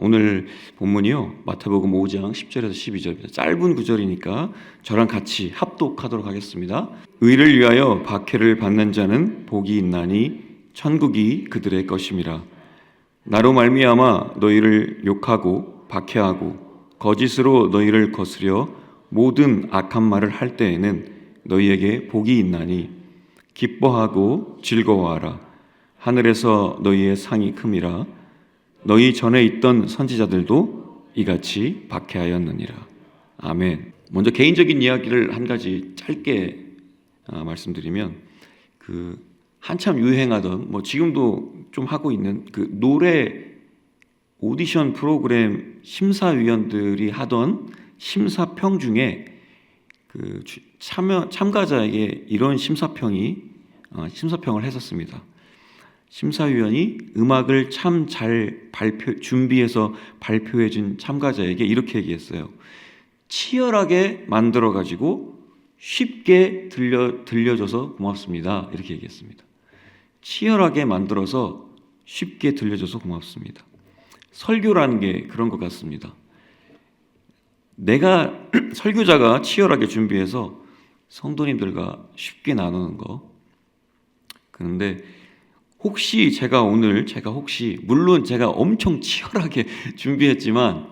오늘 본문이요, 마태복음 5장 10절에서 12절입니다. 짧은 구절이니까 저랑 같이 합독하도록 하겠습니다. 의를 위하여 박해를 받는 자는 복이 있나니 천국이 그들의 것임이라. 나로 말미암아 너희를 욕하고 박해하고 거짓으로 너희를 거스려 모든 악한 말을 할 때에는 너희에게 복이 있나니 기뻐하고 즐거워하라. 하늘에서 너희의 상이 큼이라. 너희 전에 있던 선지자들도 이같이 박해하였느니라. 아멘. 먼저 개인적인 이야기를 한 가지 짧게 말씀드리면, 한참 유행하던, 지금도 좀 하고 있는 노래 오디션 프로그램 심사위원들이 하던 심사평 중에 참가자에게 이런 심사평을 했었습니다. 심사위원이 음악을 참 잘 준비해서 발표해준 참가자에게 이렇게 얘기했어요. 치열하게 만들어가지고 쉽게 들려줘서 고맙습니다. 이렇게 얘기했습니다. 치열하게 만들어서 쉽게 들려줘서 고맙습니다. 설교라는 게 그런 것 같습니다. 내가 설교자가 치열하게 준비해서 성도님들과 쉽게 나누는 거. 그런데 혹시 물론 제가 엄청 치열하게 준비했지만,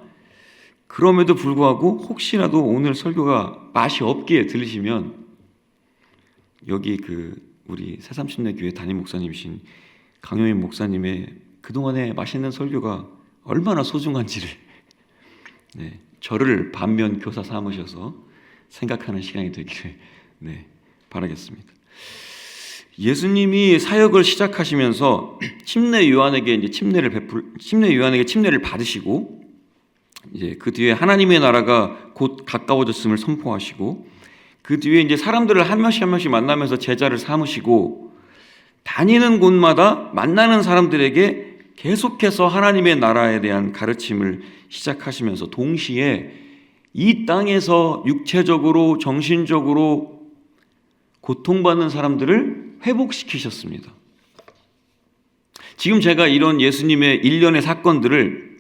그럼에도 불구하고 혹시라도 오늘 설교가 맛이 없게 들리시면, 여기 우리 새삼침내교회 담임 목사님이신 강효인 목사님의 그동안의 맛있는 설교가 얼마나 소중한지를 저를 반면 교사 삼으셔서 생각하는 시간이 되기를 바라겠습니다. 예수님이 사역을 시작하시면서 침례 요한에게 침례를 받으시고, 이제 그 뒤에 하나님의 나라가 곧 가까워졌음을 선포하시고, 그 뒤에 이제 사람들을 한 명씩 만나면서 제자를 삼으시고, 다니는 곳마다 만나는 사람들에게 계속해서 하나님의 나라에 대한 가르침을 시작하시면서, 동시에 이 땅에서 육체적으로 정신적으로 고통받는 사람들을 회복시키셨습니다. 지금 제가 이런 예수님의 일련의 사건들을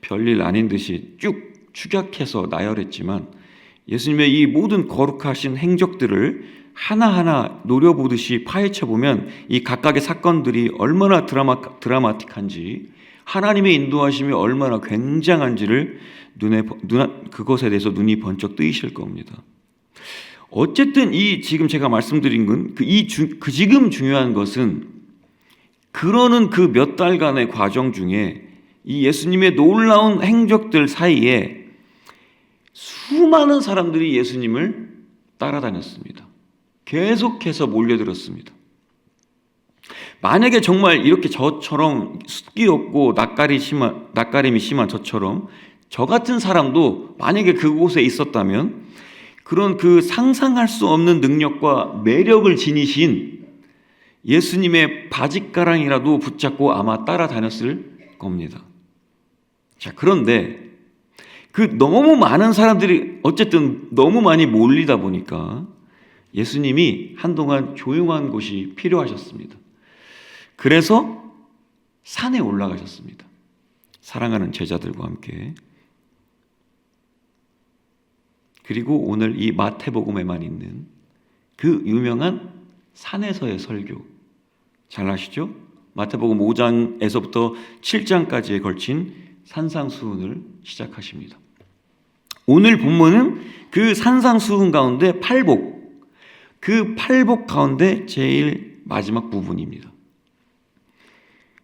별일 아닌 듯이 쭉 축약해서 나열했지만, 예수님의 이 모든 거룩하신 행적들을 하나하나 노려보듯이 파헤쳐보면 이 각각의 사건들이 얼마나 드라마틱한지, 하나님의 인도하심이 얼마나 굉장한지를 그것에 대해서 눈이 번쩍 뜨이실 겁니다. 어쨌든 지금 제가 말씀드린 건 지금 중요한 것은, 그러는 그 몇 달간의 과정 중에 이 예수님의 놀라운 행적들 사이에 수많은 사람들이 예수님을 따라다녔습니다. 계속해서 몰려들었습니다. 만약에 정말 이렇게 저처럼 숫기 없고 낯가림이 심한 저처럼, 저 같은 사람도 만약에 그곳에 있었다면 그런 상상할 수 없는 능력과 매력을 지니신 예수님의 바짓가랑이라도 붙잡고 아마 따라다녔을 겁니다. 자, 그런데 너무 많은 사람들이 어쨌든 너무 많이 몰리다 보니까 예수님이 한동안 조용한 곳이 필요하셨습니다. 그래서 산에 올라가셨습니다. 사랑하는 제자들과 함께. 그리고 오늘 이 마태복음에만 있는 그 유명한 산에서의 설교, 잘 아시죠? 마태복음 5장에서부터 7장까지에 걸친 산상수훈을 시작하십니다. 오늘 본문은 그 산상수훈 가운데 그 팔복 가운데 제일 마지막 부분입니다.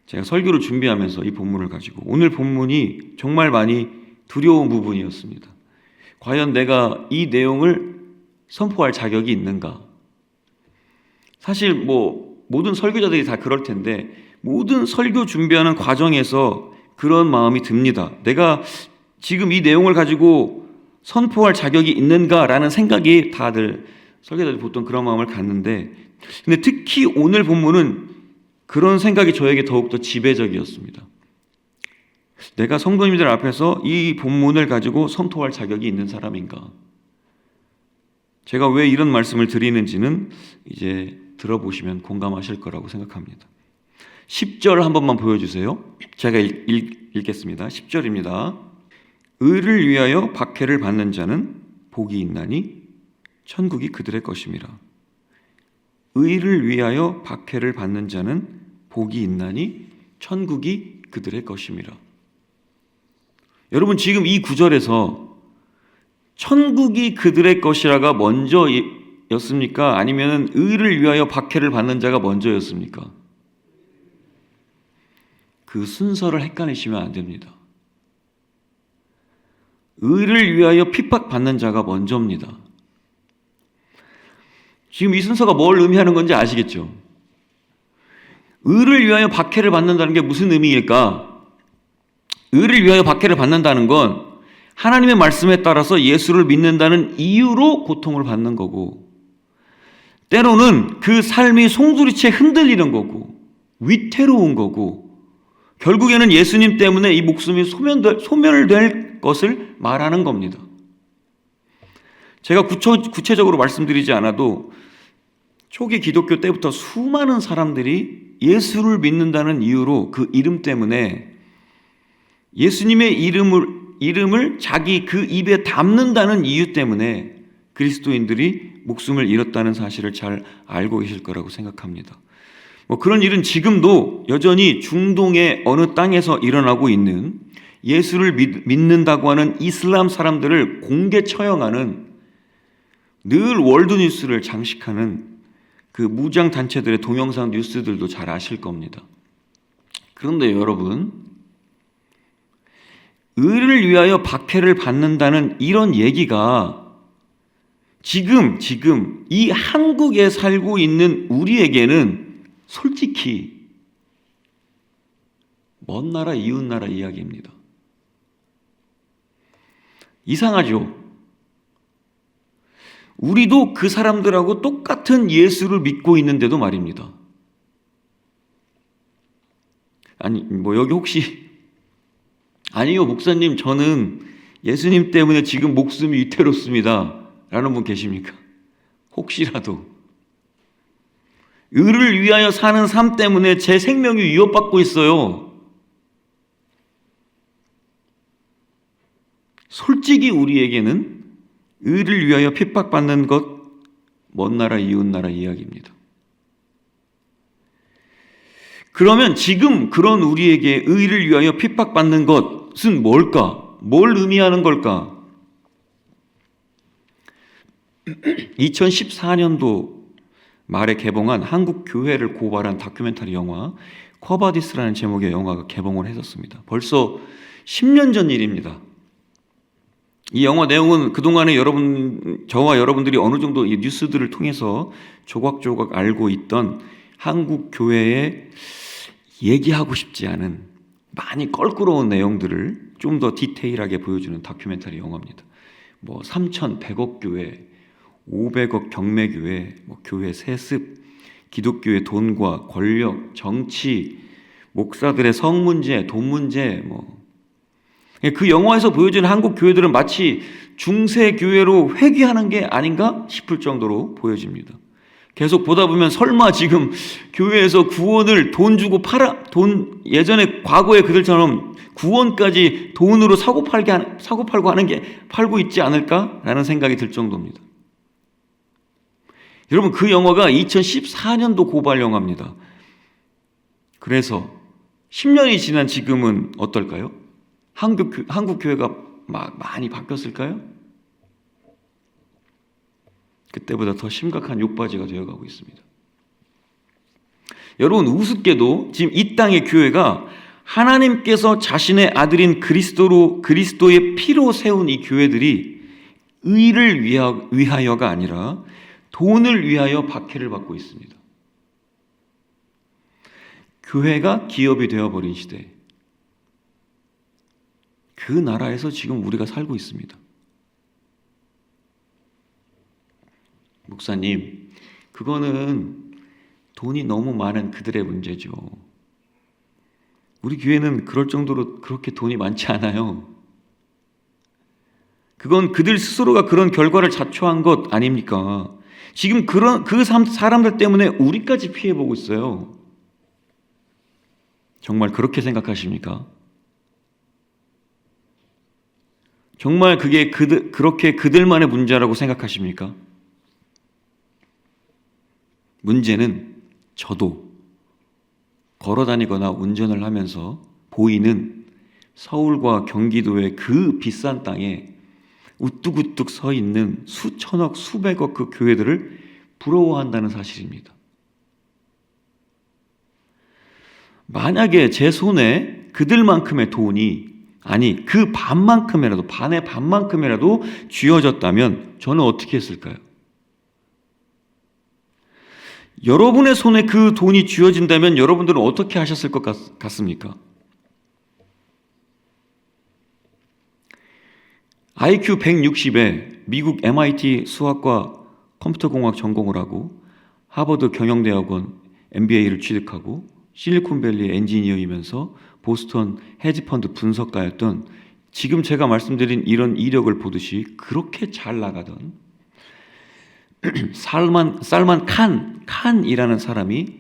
제가 설교를 준비하면서 이 본문을 가지고, 오늘 본문이 정말 많이 두려운 부분이었습니다. 과연 내가 이 내용을 선포할 자격이 있는가? 사실 모든 설교자들이 다 그럴 텐데, 모든 설교 준비하는 과정에서 그런 마음이 듭니다. 내가 지금 이 내용을 가지고 선포할 자격이 있는가라는 생각이 다들 설교자들이 보통 그런 마음을 갖는데, 근데 특히 오늘 본문은 그런 생각이 저에게 더욱더 지배적이었습니다. 내가 성도님들 앞에서 이 본문을 가지고 선포할 자격이 있는 사람인가? 제가 왜 이런 말씀을 드리는지는 이제 들어보시면 공감하실 거라고 생각합니다. 10절 한 번만 보여주세요. 제가 읽겠습니다. 10절입니다. 의를 위하여 박해를 받는 자는 복이 있나니 천국이 그들의 것임이라. 의를 위하여 박해를 받는 자는 복이 있나니 천국이 그들의 것임이라. 여러분, 지금 이 구절에서 천국이 그들의 것이라가 먼저였습니까? 아니면 의를 위하여 박해를 받는 자가 먼저였습니까? 그 순서를 헷갈리시면 안 됩니다. 의를 위하여 핍박받는 자가 먼저입니다. 지금 이 순서가 뭘 의미하는 건지 아시겠죠? 의를 위하여 박해를 받는다는 게 무슨 의미일까? 의를 위하여 박해를 받는다는 건 하나님의 말씀에 따라서 예수를 믿는다는 이유로 고통을 받는 거고, 때로는 그 삶이 송두리째 흔들리는 거고, 위태로운 거고, 결국에는 예수님 때문에 이 목숨이 소멸될 것을 말하는 겁니다. 제가 구체적으로 말씀드리지 않아도 초기 기독교 때부터 수많은 사람들이 예수를 믿는다는 이유로 그 이름 때문에 예수님의 이름을 자기 그 입에 담는다는 이유 때문에 그리스도인들이 목숨을 잃었다는 사실을 잘 알고 계실 거라고 생각합니다. 그런 일은 지금도 여전히 중동의 어느 땅에서 일어나고 있는 예수를 믿는다고 하는 이슬람 사람들을 공개 처형하는, 늘 월드뉴스를 장식하는 그 무장단체들의 동영상 뉴스들도 잘 아실 겁니다. 그런데 여러분, 의를 위하여 박해를 받는다는 이런 얘기가 지금 이 한국에 살고 있는 우리에게는 솔직히 먼 나라 이웃 나라 이야기입니다. 이상하죠? 우리도 그 사람들하고 똑같은 예수를 믿고 있는데도 말입니다. 아니, 여기 혹시 아니요, 목사님, 저는 예수님 때문에 지금 목숨이 위태롭습니다 라는 분 계십니까? 혹시라도 의를 위하여 사는 삶 때문에 제 생명이 위협받고 있어요. 솔직히 우리에게는 의를 위하여 핍박받는 것, 먼 나라 이웃 나라 이야기입니다. 그러면 지금 그런 우리에게 의를 위하여 핍박받는 것은 뭘까? 뭘 의미하는 걸까? 2014년도 말에 개봉한 한국 교회를 고발한 다큐멘터리 영화 쿼바디스라는 제목의 영화가 개봉을 했었습니다. 벌써 10년 전 일입니다. 이 영화 내용은 그동안에 저와 여러분들이 어느 정도 이 뉴스들을 통해서 조각조각 알고 있던 한국 교회의 얘기하고 싶지 않은 많이 껄끄러운 내용들을 좀 더 디테일하게 보여주는 다큐멘터리 영화입니다. 3,100억 교회, 500억 경매교회, 교회 세습, 기독교의 돈과 권력, 정치, 목사들의 성 문제, 돈 문제, 그 영화에서 보여주는 한국 교회들은 마치 중세 교회로 회귀하는 게 아닌가 싶을 정도로 보여집니다. 계속 보다 보면 설마 지금 교회에서 구원을 돈 주고 예전에 과거에 그들처럼 구원까지 돈으로 사고 팔고 하는 게 팔고 있지 않을까라는 생각이 들 정도입니다. 여러분, 그 영화가 2014년도 고발 영화입니다. 그래서 10년이 지난 지금은 어떨까요? 한국 교회가 많이 바뀌었을까요? 그때보다 더 심각한 욕바지가 되어가고 있습니다. 여러분, 우습게도 지금 이 땅의 교회가 하나님께서 자신의 아들인 그리스도의 피로 세운 이 교회들이 의를 위하여가 아니라 돈을 위하여 박해를 받고 있습니다. 교회가 기업이 되어버린 시대, 그 나라에서 지금 우리가 살고 있습니다. 목사님, 그거는 돈이 너무 많은 그들의 문제죠. 우리 교회는 그럴 정도로 그렇게 돈이 많지 않아요. 그건 그들 스스로가 그런 결과를 자초한 것 아닙니까? 지금 그 사람들 때문에 우리까지 피해보고 있어요. 정말 그렇게 생각하십니까? 정말 그게 그렇게 그들만의 문제라고 생각하십니까? 문제는 저도 걸어다니거나 운전을 하면서 보이는 서울과 경기도의 그 비싼 땅에 우뚝우뚝 서 있는 수천억, 수백억 그 교회들을 부러워한다는 사실입니다. 만약에 제 손에 그들만큼의 돈이, 아니 그 반만큼이라도, 반의 반만큼이라도 쥐어졌다면 저는 어떻게 했을까요? 여러분의 손에 그 돈이 쥐어진다면 여러분들은 어떻게 하셨을 것 같습니까? IQ 160에 미국 MIT 수학과 컴퓨터공학 전공을 하고 하버드 경영대학원 MBA를 취득하고 실리콘밸리 엔지니어이면서 보스턴 헤지펀드 분석가였던, 지금 제가 말씀드린 이런 이력을 보듯이 그렇게 잘 나가던 살만 칸이라는 사람이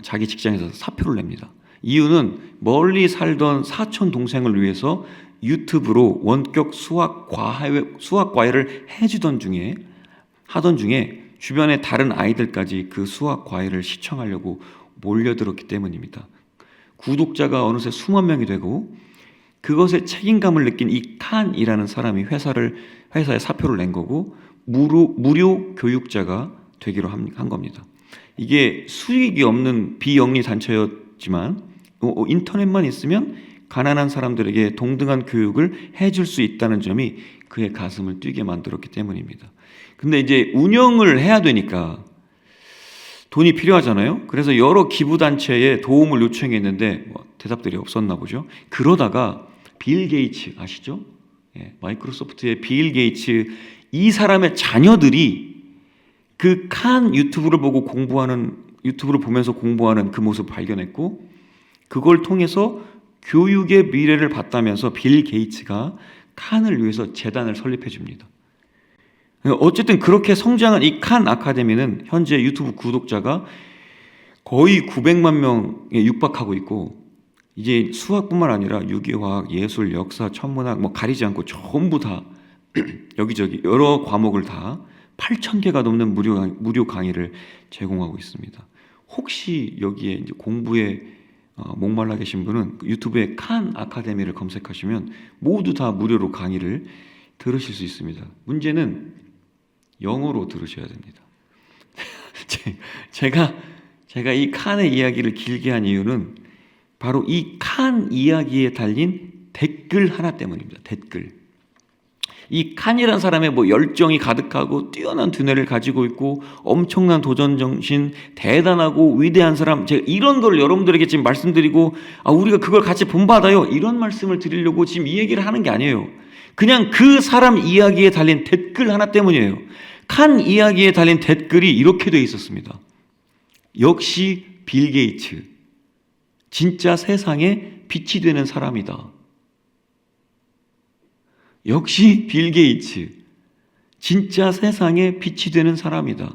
자기 직장에서 사표를 냅니다. 이유는 멀리 살던 사촌 동생을 위해서 유튜브로 원격 수학 과외를 하던 중에 주변의 다른 아이들까지 그 수학 과외를 시청하려고 몰려들었기 때문입니다. 구독자가 어느새 수만 명이 되고 그것에 책임감을 느낀 이 칸이라는 사람이 회사에 사표를 낸 거고 무료 교육자가 되기로 한 겁니다. 이게 수익이 없는 비영리 단체였지만 인터넷만 있으면 가난한 사람들에게 동등한 교육을 해줄 수 있다는 점이 그의 가슴을 뛰게 만들었기 때문입니다. 근데 이제 운영을 해야 되니까 돈이 필요하잖아요. 그래서 여러 기부단체에 도움을 요청했는데 대답들이 없었나 보죠. 그러다가 빌 게이츠 아시죠? 마이크로소프트의 빌 게이츠, 이 사람의 자녀들이 그 칸 유튜브를 보면서 공부하는 그 모습을 발견했고, 그걸 통해서 교육의 미래를 봤다면서 빌 게이츠가 칸을 위해서 재단을 설립해 줍니다. 어쨌든 그렇게 성장한 이 칸 아카데미는 현재 유튜브 구독자가 거의 900만 명에 육박하고 있고, 이제 수학뿐만 아니라 유기화학, 예술, 역사, 천문학 가리지 않고 전부 다 여기저기 여러 과목을 다 8,000개가 넘는 무료 강의를 제공하고 있습니다. 혹시 여기에 이제 공부에 목말라 계신 분은 유튜브에 칸 아카데미를 검색하시면 모두 다 무료로 강의를 들으실 수 있습니다. 문제는 영어로 들으셔야 됩니다. 제가 이 칸의 이야기를 길게 한 이유는 바로 이 칸 이야기에 달린 댓글 하나 때문입니다. 댓글. 이 칸이라는 사람의 열정이 가득하고 뛰어난 두뇌를 가지고 있고 엄청난 도전 정신, 대단하고 위대한 사람, 제가 이런 걸 여러분들에게 지금 말씀드리고 우리가 그걸 같이 본받아요, 이런 말씀을 드리려고 지금 이 얘기를 하는 게 아니에요. 그냥 그 사람 이야기에 달린 댓글 하나 때문이에요. 칸 이야기에 달린 댓글이 이렇게 되어 있었습니다. 역시 빌 게이츠, 진짜 세상에 빛이 되는 사람이다. 역시 빌 게이츠, 진짜 세상에 빛이 되는 사람이다.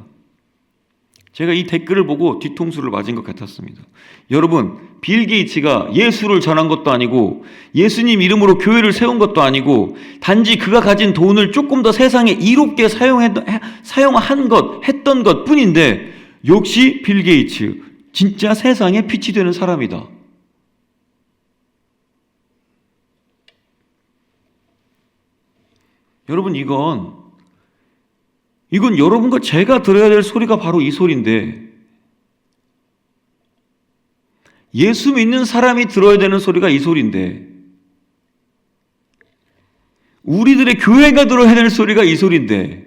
제가 이 댓글을 보고 뒤통수를 맞은 것 같았습니다. 여러분, 빌 게이츠가 예수를 전한 것도 아니고 예수님 이름으로 교회를 세운 것도 아니고 단지 그가 가진 돈을 조금 더 세상에 이롭게 했던 것 뿐인데, 역시 빌 게이츠, 진짜 세상에 빛이 되는 사람이다. 여러분, 이건 여러분과 제가 들어야 될 소리가 바로 이 소리인데, 예수 믿는 사람이 들어야 되는 소리가 이 소리인데, 우리들의 교회가 들어야 될 소리가 이 소리인데,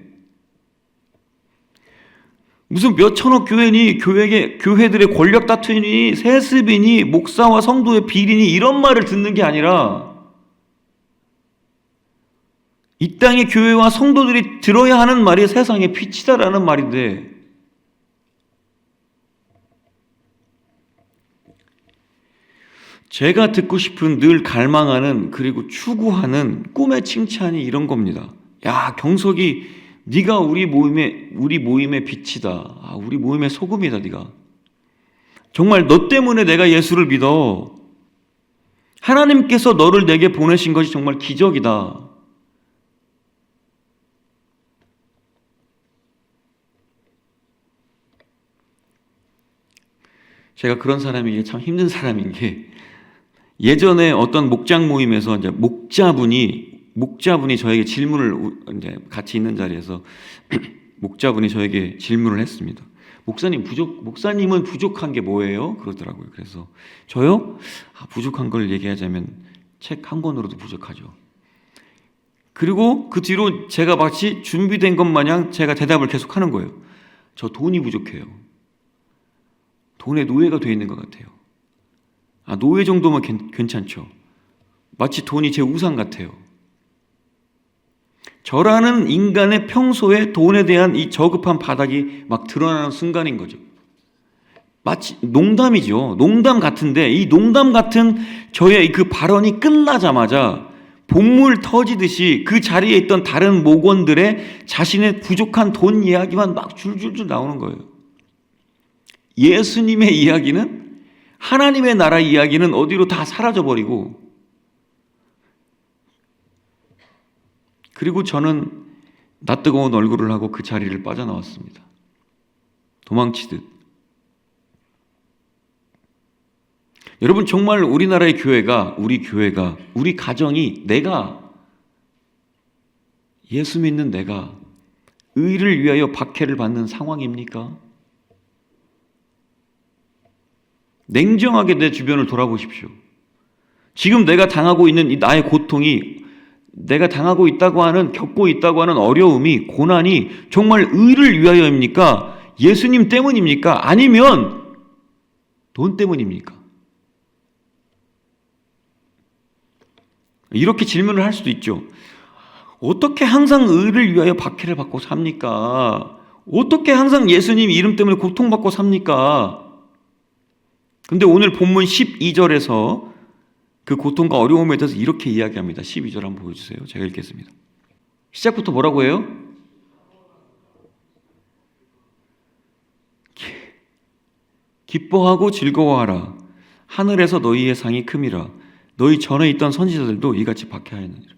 무슨 몇 천억 교회니, 교회들의 권력 다투니, 세습이니, 목사와 성도의 비리니, 이런 말을 듣는 게 아니라 이 땅의 교회와 성도들이 들어야 하는 말이 세상의 빛이다라는 말인데, 제가 듣고 싶은, 늘 갈망하는, 그리고 추구하는 꿈의 칭찬이 이런 겁니다. 야, 경석이, 네가 우리 모임의 빛이다. 우리 모임의 소금이다. 네가 정말 너 때문에 내가 예수를 믿어. 하나님께서 너를 내게 보내신 것이 정말 기적이다. 제가 그런 사람이기 참 힘든 사람인 게, 예전에 어떤 목장 모임에서 이제 목자분이 저에게 질문을, 이제 같이 있는 자리에서 목자분이 저에게 질문을 했습니다. 목사님은 부족한 게 뭐예요? 그러더라고요. 그래서 저요? 부족한 걸 얘기하자면 책 한 권으로도 부족하죠. 그리고 그 뒤로 제가 마치 준비된 것 마냥 제가 대답을 계속 하는 거예요. 저 돈이 부족해요. 돈에 노예가 돼 있는 것 같아요. 노예 정도면 괜찮죠. 마치 돈이 제 우상 같아요. 저라는 인간의 평소에 돈에 대한 이 저급한 바닥이 막 드러나는 순간인 거죠. 마치 농담이죠. 농담 같은데, 이 농담 같은 저의 그 발언이 끝나자마자 본물 터지듯이 그 자리에 있던 다른 목원들의 자신의 부족한 돈 이야기만 막 줄줄줄 나오는 거예요. 예수님의 이야기는, 하나님의 나라 이야기는 어디로 다 사라져버리고, 그리고 저는 낯뜨거운 얼굴을 하고 그 자리를 빠져나왔습니다. 도망치듯. 여러분, 정말 우리나라의 교회가, 우리 가정이, 예수 믿는 내가 의를 위하여 박해를 받는 상황입니까? 냉정하게 내 주변을 돌아보십시오. 지금 내가 당하고 있는 이 나의 고통이, 내가 당하고 있다고 하는, 겪고 있다고 하는 어려움이, 고난이 정말 의를 위하여입니까? 예수님 때문입니까? 아니면 돈 때문입니까? 이렇게 질문을 할 수도 있죠. 어떻게 항상 의를 위하여 박해를 받고 삽니까? 어떻게 항상 예수님 이름 때문에 고통받고 삽니까? 근데 오늘 본문 12절에서 그 고통과 어려움에 대해서 이렇게 이야기합니다. 12절 한번 보여주세요. 제가 읽겠습니다. 시작부터 뭐라고 해요? 기뻐하고 즐거워하라. 하늘에서 너희의 상이 큼이라. 너희 전에 있던 선지자들도 이같이 박해하였느니라.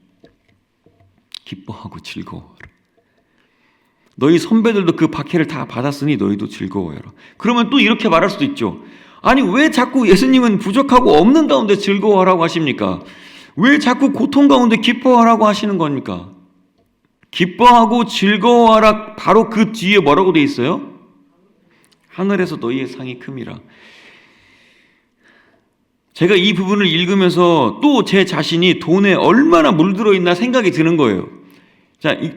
기뻐하고 즐거워하라. 너희 선배들도 그 박해를 다 받았으니 너희도 즐거워해라. 그러면 또 이렇게 말할 수도 있죠. 아니, 왜 자꾸 예수님은 부족하고 없는 가운데 즐거워하라고 하십니까? 왜 자꾸 고통 가운데 기뻐하라고 하시는 겁니까? 기뻐하고 즐거워하라, 바로 그 뒤에 뭐라고 돼 있어요? 하늘에서 너희의 상이 큼이라. 제가 이 부분을 읽으면서 또 제 자신이 돈에 얼마나 물들어 있나 생각이 드는 거예요. 자, 이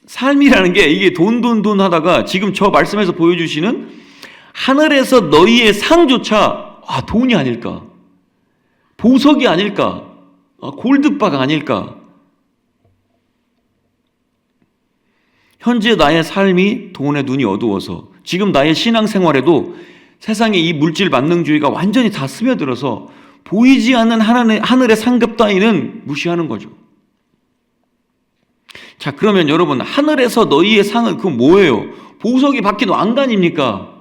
삶이라는 게 이게 돈 하다가 지금 저 말씀에서 보여주시는 하늘에서 너희의 상조차 돈이 아닐까? 보석이 아닐까? 골드바가 아닐까? 현재 나의 삶이 돈에 눈이 어두워서, 지금 나의 신앙생활에도 세상의 이 물질 만능주의가 완전히 다 스며들어서 보이지 않는 하늘의 상급 따위는 무시하는 거죠. 자, 그러면 여러분, 하늘에서 너희의 상은 그건 뭐예요? 보석이 박힌 왕관입니까?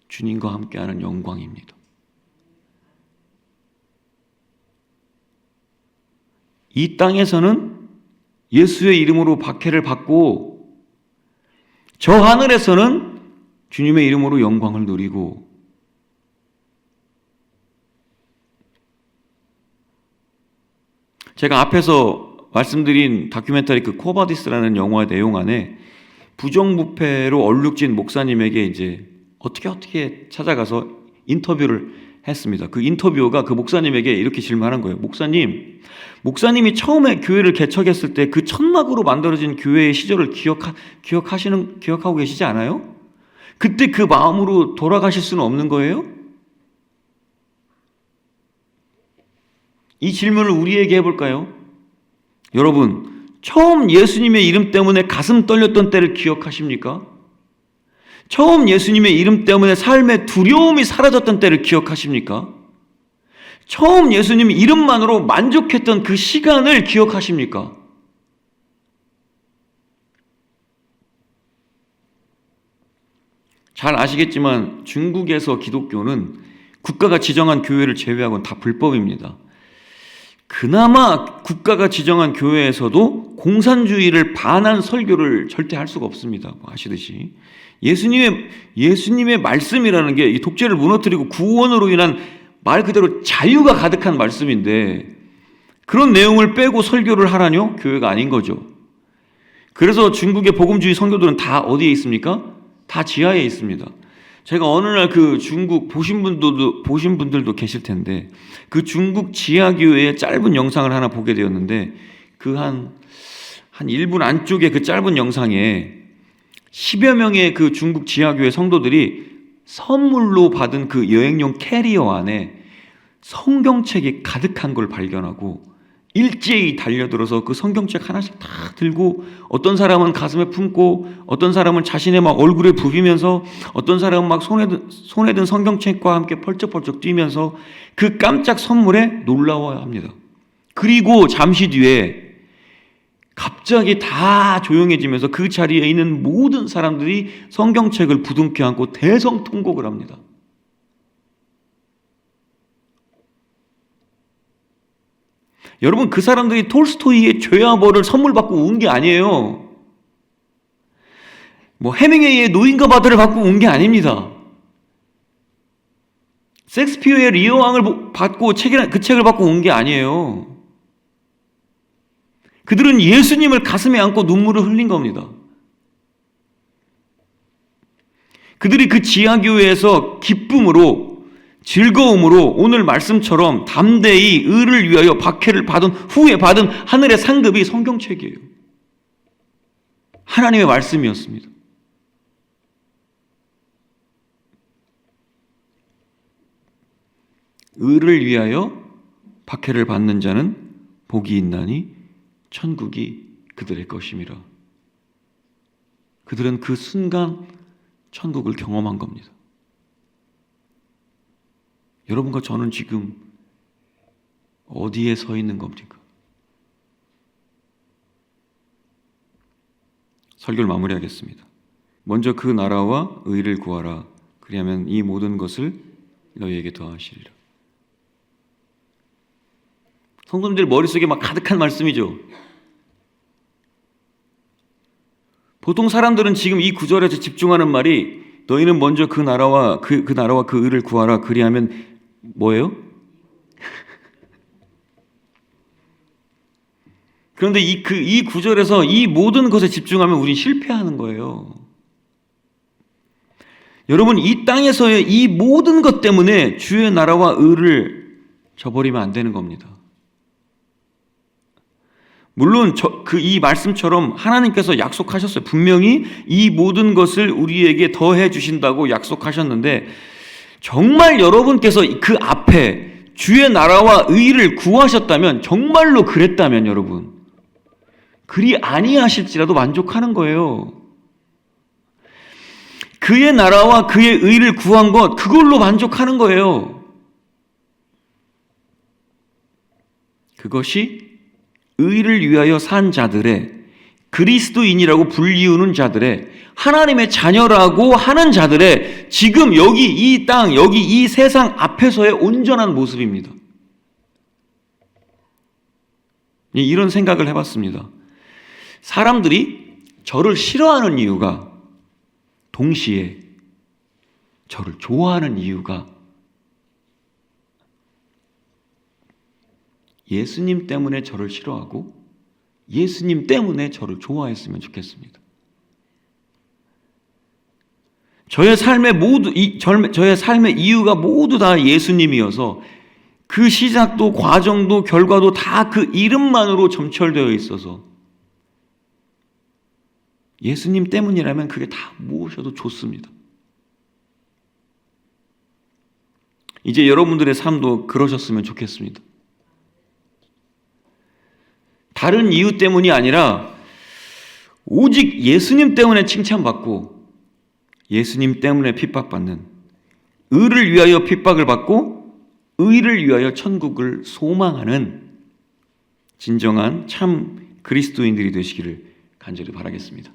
주님과 함께하는 영광입니다. 이 땅에서는 예수의 이름으로 박해를 받고, 저 하늘에서는 주님의 이름으로 영광을 누리고, 제가 앞에서 말씀드린 다큐멘터리 그 코바디스라는 영화의 내용 안에 부정부패로 얼룩진 목사님에게 이제 어떻게 찾아가서 인터뷰를 했습니다. 그 인터뷰어가 그 목사님에게 이렇게 질문하는 거예요. 목사님이 처음에 교회를 개척했을 때 그 천막으로 만들어진 교회의 시절을 기억하고 계시지 않아요? 그때 그 마음으로 돌아가실 수는 없는 거예요? 이 질문을 우리에게 해볼까요? 여러분, 처음 예수님의 이름 때문에 가슴 떨렸던 때를 기억하십니까? 처음 예수님의 이름 때문에 삶의 두려움이 사라졌던 때를 기억하십니까? 처음 예수님 이름만으로 만족했던 그 시간을 기억하십니까? 잘 아시겠지만 중국에서 기독교는 국가가 지정한 교회를 제외하고는 다 불법입니다. 그나마 국가가 지정한 교회에서도 공산주의를 반한 설교를 절대 할 수가 없습니다. 뭐 아시듯이 예수님의 말씀이라는 게 이 독재를 무너뜨리고 구원으로 인한 말 그대로 자유가 가득한 말씀인데 그런 내용을 빼고 설교를 하라뇨? 교회가 아닌 거죠. 그래서 중국의 복음주의 선교들은 다 어디에 있습니까? 다 지하에 있습니다. 제가 어느 날 그 중국 보신 분들도 계실 텐데 그 중국 지하교회의 짧은 영상을 하나 보게 되었는데 그 한 1분 안쪽에 그 짧은 영상에 10여 명의 그 중국 지하교회 성도들이 선물로 받은 그 여행용 캐리어 안에 성경책이 가득한 걸 발견하고 일제히 달려들어서 그 성경책 하나씩 다 들고 어떤 사람은 가슴에 품고 어떤 사람은 자신의 막 얼굴에 부비면서 어떤 사람은 막 손에 든 성경책과 함께 펄쩍펄쩍 뛰면서 그 깜짝 선물에 놀라워합니다. 그리고 잠시 뒤에 갑자기 다 조용해지면서 그 자리에 있는 모든 사람들이 성경책을 부둥켜 안고 대성통곡을 합니다. 여러분, 그 사람들이 톨스토이의 죄와 벌을 선물 받고 온 게 아니에요. 뭐 해밍웨이의 노인과 바다를 받고 온 게 아닙니다. 섹스피어의 리어 왕을 받고 그 책을 받고 온 게 아니에요. 그들은 예수님을 가슴에 안고 눈물을 흘린 겁니다. 그들이 그 지하교회에서 기쁨으로 즐거움으로 오늘 말씀처럼 담대히 의를 위하여 박해를 받은 후에 받은 하늘의 상급이 성경책이에요. 하나님의 말씀이었습니다. 의를 위하여 박해를 받는 자는 복이 있나니 천국이 그들의 것임이라. 그들은 그 순간 천국을 경험한 겁니다. 여러분과 저는 지금 어디에 서 있는 겁니까? 설교를 마무리하겠습니다. 먼저 그 나라와 의를 구하라. 그리하면 이 모든 것을 너희에게 더하시리라. 성도님들 머릿속에 막 가득한 말씀이죠. 보통 사람들은 지금 이 구절에서 집중하는 말이 너희는 먼저 그 나라와 그 의를 구하라. 그리하면 뭐예요? 그런데 이 구절에서 이 모든 것에 집중하면 우린 실패하는 거예요. 여러분, 이 땅에서의 이 모든 것 때문에 주의 나라와 의를 저버리면 안 되는 겁니다. 물론 이 말씀처럼 하나님께서 약속하셨어요. 분명히 이 모든 것을 우리에게 더해 주신다고 약속하셨는데 정말 여러분께서 그 앞에 주의 나라와 의를 구하셨다면, 정말로 그랬다면 여러분, 그리 아니하실지라도 만족하는 거예요. 그의 나라와 그의 의를 구한 것, 그걸로 만족하는 거예요. 그것이 의를 위하여 산 자들의, 그리스도인이라고 불리우는 자들의, 하나님의 자녀라고 하는 자들의 지금 여기 이 땅, 여기 이 세상 앞에서의 온전한 모습입니다. 이런 생각을 해봤습니다. 사람들이 저를 싫어하는 이유가 동시에 저를 좋아하는 이유가 예수님 때문에 저를 싫어하고 예수님 때문에 저를 좋아했으면 좋겠습니다. 저의 삶의 이유가 모두 다 예수님이어서 그 시작도 과정도 결과도 다 그 이름만으로 점철되어 있어서 예수님 때문이라면 그게 다 무엇이어도 좋습니다. 이제 여러분들의 삶도 그러셨으면 좋겠습니다. 다른 이유 때문이 아니라 오직 예수님 때문에 칭찬받고 예수님 때문에 핍박받는, 의를 위하여 핍박을 받고 의를 위하여 천국을 소망하는 진정한 참 그리스도인들이 되시기를 간절히 바라겠습니다.